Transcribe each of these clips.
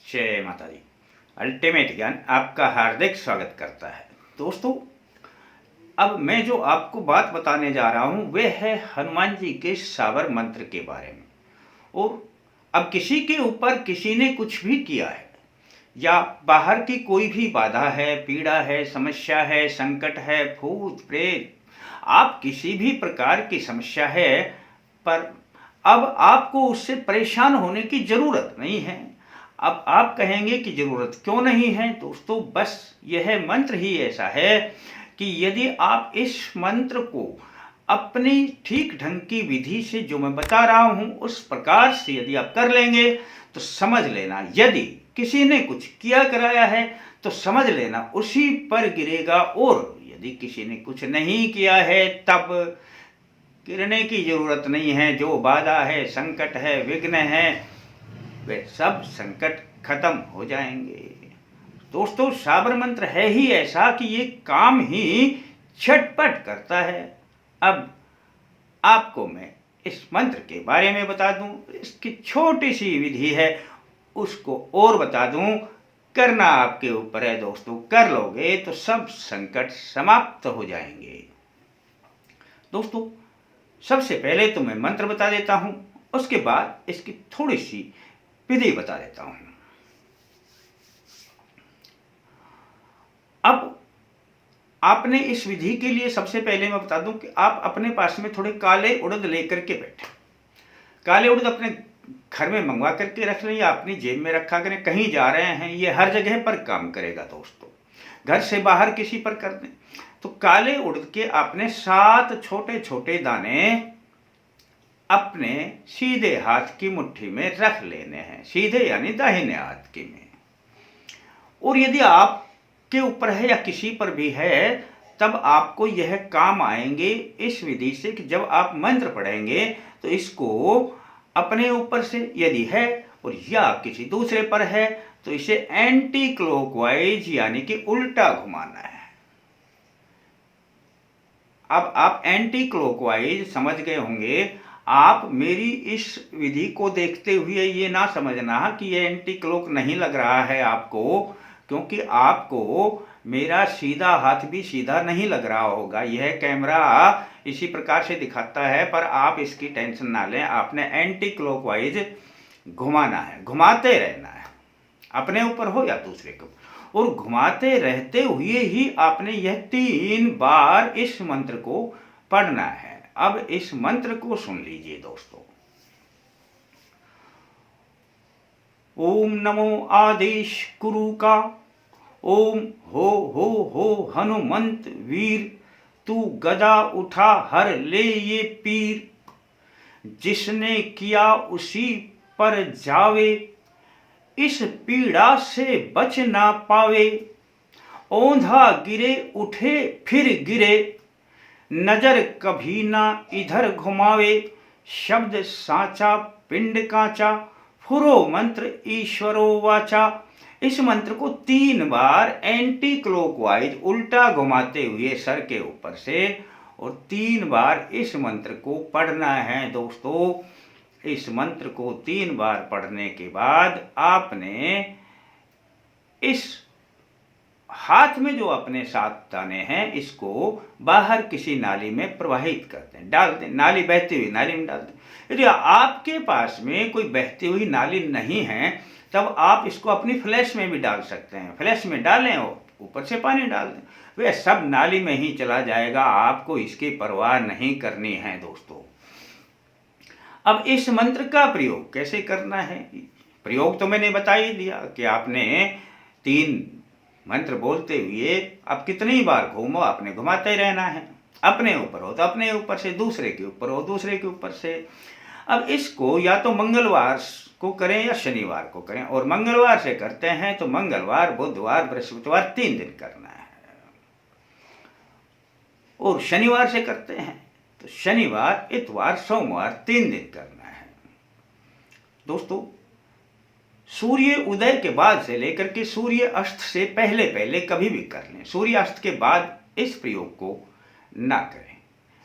जय माता दी। अल्टीमेट ज्ञान आपका हार्दिक स्वागत करता है। दोस्तों, अब मैं जो आपको बात बताने जा रहा हूँ वह है हनुमान जी के साबर मंत्र के बारे में। और अब किसी के ऊपर किसी ने कुछ भी किया है या बाहर की कोई भी बाधा है, पीड़ा है, समस्या है, संकट है, भूत प्रेत, आप किसी भी प्रकार की समस्या है, पर अब आपको उससे परेशान होने की जरूरत नहीं है। अब आप कहेंगे कि जरूरत क्यों नहीं है? दोस्तों, बस यह मंत्र ही ऐसा है कि यदि आप इस मंत्र को अपनी ठीक ढंग की विधि से, जो मैं बता रहा हूं उस प्रकार से यदि आप कर लेंगे तो समझ लेना, यदि किसी ने कुछ किया कराया है तो समझ लेना उसी पर गिरेगा। और यदि किसी ने कुछ नहीं किया है तब गिरने की जरूरत नहीं है। जो बाधा है, संकट है, विघ्न है, वे सब संकट खत्म हो जाएंगे। दोस्तों, साबर मंत्र है ही ऐसा कि ये काम ही झटपट करता है। अब आपको मैं इस मंत्र के बारे में बता दूं, इसकी छोटी सी विधि है उसको और बता दूं, करना आपके ऊपर है। दोस्तों, कर लोगे तो सब संकट समाप्त हो जाएंगे। दोस्तों, सबसे पहले तो मैं मंत्र बता देता हूं, उसके बाद इसकी थोड़ी सी विधि बता देता हूं। अब आपने इस विधि के लिए सबसे पहले मैं बता दूं कि आप अपने पास में थोड़े काले उड़द लेकर के बैठे। काले उड़द अपने घर में मंगवा करके रख लें या अपनी जेब में रखा करें। कहीं जा रहे हैं, ये हर जगह पर काम करेगा। दोस्तों, घर से बाहर किसी पर कर दें तो काले उड़द के आपने 7 छोटे छोटे दाने अपने सीधे हाथ की मुट्ठी में रख लेने हैं, सीधे यानी दाहिने हाथ की में। और यदि आपके ऊपर है या किसी पर भी है तब आपको यह काम आएंगे इस विधि से कि जब आप मंत्र पढ़ेंगे तो इसको अपने ऊपर से यदि है और या किसी दूसरे पर है तो इसे एंटी क्लॉकवाइज यानी कि उल्टा घुमाना है। अब आप एंटी क्लॉकवाइज समझ गए होंगे। आप मेरी इस विधि को देखते हुए ये ना समझना कि ये एंटी क्लॉक नहीं लग रहा है आपको, क्योंकि आपको मेरा सीधा हाथ भी सीधा नहीं लग रहा होगा। यह कैमरा इसी प्रकार से दिखाता है, पर आप इसकी टेंशन ना लें। आपने एंटी क्लॉकवाइज घुमाना है, घुमाते रहना है, अपने ऊपर हो या दूसरे के ऊपर। और घुमाते रहते हुए ही आपने यह 3 बार इस मंत्र को पढ़ना है। अब इस मंत्र को सुन लीजिए दोस्तों। ओम नमो आदेश गुरु का, ओम हो हनुमंत वीर, तू गदा उठा हर ले ये पीर, जिसने किया उसी पर जावे, इस पीड़ा से बच ना पावे। औंधा गिरे उठे फिर गिरे, नजर कभी ना इधर घुमावे। शब्द साचा पिंड कांचा, फुरो मंत्र ईश्वरो वाचा। इस मंत्र को 3 बार एंटी क्लॉकवाइज उल्टा घुमाते हुए सर के ऊपर से और 3 बार इस मंत्र को पढ़ना है। दोस्तों, इस मंत्र को 3 बार पढ़ने के बाद आपने इस हाथ में जो अपने 7 दाने हैं इसको बाहर किसी नाली में प्रवाहित कर दें, डाल दें। नाली बहती हुई नाली में डाल दें। यदि आपके पास में कोई बहती हुई नाली नहीं है तब आप इसको अपनी फ्लैश में भी डाल सकते हैं। फ्लैश में डालें और ऊपर से पानी डाल दें, वह सब नाली में ही चला जाएगा। आपको इसकी परवाह नहीं करनी है। दोस्तों, अब इस मंत्र का प्रयोग कैसे करना है? प्रयोग तो मैंने बता ही दिया कि आपने 3 मंत्र बोलते हुए अब कितनी बार घूमो, आपने घुमाते ही रहना है। अपने ऊपर हो तो अपने ऊपर से, दूसरे के ऊपर हो दूसरे के ऊपर से। अब इसको या तो मंगलवार को करें या शनिवार को करें। और मंगलवार से करते हैं तो मंगलवार, बुधवार, बृहस्पतिवार 3 दिन करना है। और शनिवार से करते हैं तो शनिवार, इतवार, सोमवार 3 दिन करना है। दोस्तों, सूर्य उदय के बाद से लेकर के सूर्य अस्त से पहले पहले कभी भी कर लें। सूर्य अस्त के बाद इस प्रयोग को ना करें,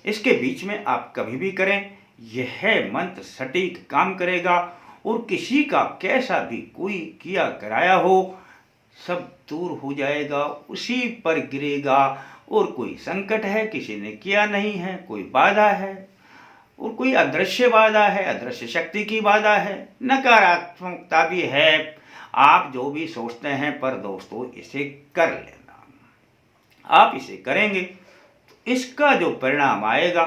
इसके बीच में आप कभी भी करें। यह मंत्र सटीक काम करेगा और किसी का कैसा भी कोई किया कराया हो सब दूर हो जाएगा, उसी पर गिरेगा। और कोई संकट है, किसी ने किया नहीं है, कोई बाधा है और कोई अदृश्य बाधा है, अदृश्य शक्ति की बाधा है, नकारात्मकता भी है। आप जो भी सोचते हैं, पर दोस्तों इसे कर लेना। आप इसे करेंगे तो इसका जो परिणाम आएगा,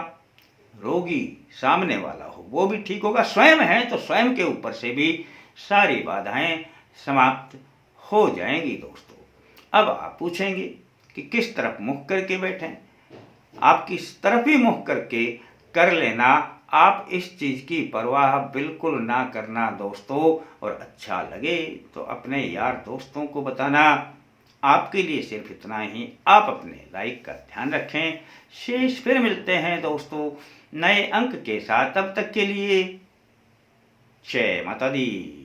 रोगी सामने वाला हो वो भी ठीक होगा, स्वयं है तो स्वयं के ऊपर से भी सारी बाधाएं समाप्त हो जाएंगी। दोस्तों अब आप पूछेंगे कि किस तरफ मुख करके बैठें। आप किस तरफ ही मुख करके कर लेना, आप इस चीज़ की परवाह बिल्कुल ना करना दोस्तों। और अच्छा लगे तो अपने यार दोस्तों को बताना। आपके लिए सिर्फ इतना ही, आप अपने लाइक का ध्यान रखें। शेष फिर मिलते हैं दोस्तों नए अंक के साथ, तब तक के लिए जय माता दी।